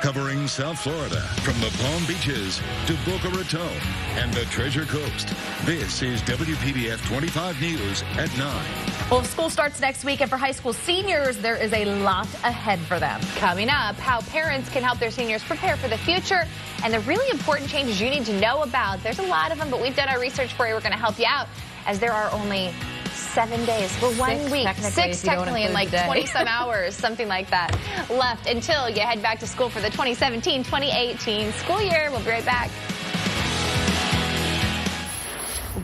covering South Florida from the Palm Beaches to Boca Raton and the Treasure Coast. This is WPBF 25 News at 9. Well, school starts next week, and for high school seniors, there is a lot ahead for them. Coming up, how parents can help their seniors prepare for the future and the really important changes you need to know about. There's a lot of them, but we've done our research for you. We're going to help you out, as there are only 7 days for 1 week. Six technically in like 20-some hours, something like that, left until you head back to school for the 2017-2018 school year. We'll be right back.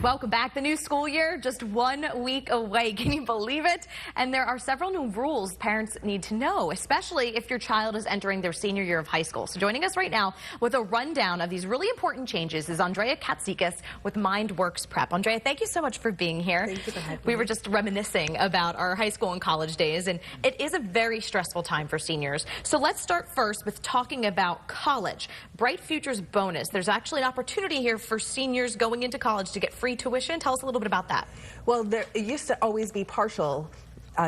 Welcome back. The new school year, just 1 week away. Can you believe it? And there are several new rules parents need to know, especially if your child is entering their senior year of high school. So joining us right now with a rundown of these really important changes is Andrea Catsicas with Mindworks Prep. Andrea, thank you so much for being here. Thank you for having me. We were just reminiscing about our high school and college days, and it is a very stressful time for seniors. So let's start first with talking about college. Bright Futures bonus. There's actually an opportunity here for seniors going into college to get free tuition. Tell us a little bit about that. Well, it used to always be partial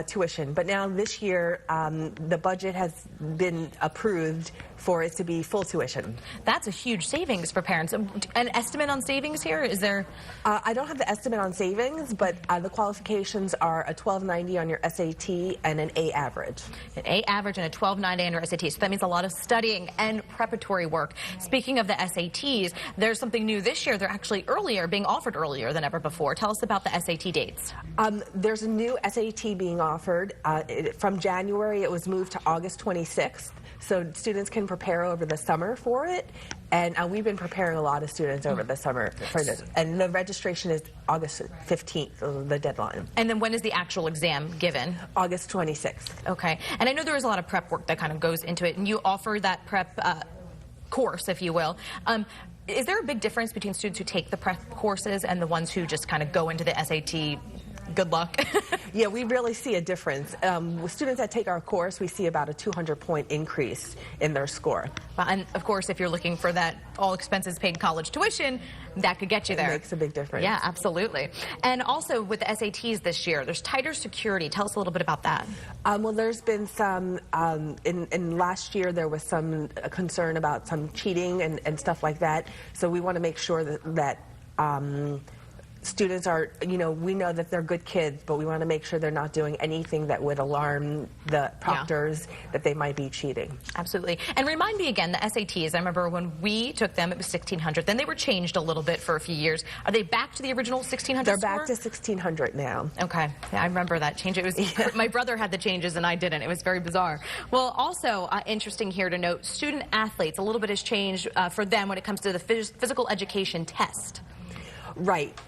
tuition, but now this year the budget has been approved for it to be full tuition. That's a huge savings for parents. An estimate on savings here? Is there? I don't have the estimate on savings, but the qualifications are a 1290 on your SAT and an A average. An A average and a 1290 on your SAT. So that means a lot of studying and preparatory work. Speaking of the SATs, there's something new this year. They're actually being offered earlier than ever before. Tell us about the SAT dates. There's a new SAT being offered. From January, it was moved to August 26th. So students can prepare over the summer for it, and we've been preparing a lot of students over the summer for this. And the registration is August 15th, the deadline. And then when is the actual exam given? August 26th. Okay. And I know there is a lot of prep work that kind of goes into it, and you offer that prep course, if you will. Is there a big difference between students who take the prep courses and the ones who just kind of go into the SAT? Good luck. Yeah, we really see a difference. With students that take our course, we see about a 200-point increase in their score. And of course, if you're looking for that all expenses paid college tuition, that could get you there. It makes a big difference. Yeah, absolutely. And also with the SATs this year, there's tighter security. Tell us a little bit about that. Well, there's been some, in last year there was some concern about some cheating and stuff like that. So we want to make sure that students are, we know that they're good kids, but we want to make sure they're not doing anything that would alarm the proctors that they might be cheating. Absolutely. And remind me again, the SATs, I remember when we took them, it was 1,600. Then they were changed a little bit for a few years. Are they back to the original 1,600 They're score? back to 1,600 now. Okay. Yeah, I remember that change. It was my brother had the changes and I didn't. It was very bizarre. Well, also interesting here to note, student athletes, a little bit has changed for them when it comes to the physical education test. Right.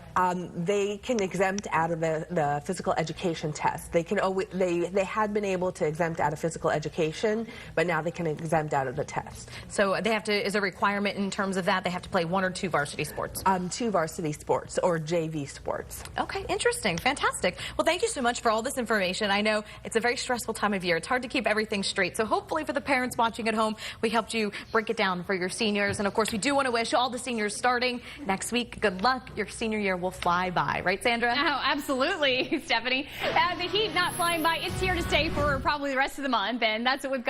They can exempt out of the physical education test. They had been able to exempt out of physical education, but now they can exempt out of the test. So they have to, is there a requirement in terms of that? They have to play 1 or 2 varsity sports? 2 varsity sports or JV sports. Okay, interesting, fantastic. Well, thank you so much for all this information. I know it's a very stressful time of year. It's hard to keep everything straight. So hopefully for the parents watching at home, we helped you break it down for your seniors. And of course, we do want to wish all the seniors starting next week good luck. Your senior year will fly by, right, Sandra? Oh, absolutely, Stephanie. The heat not flying by, it's here to stay for probably the rest of the month, and that's what we've got.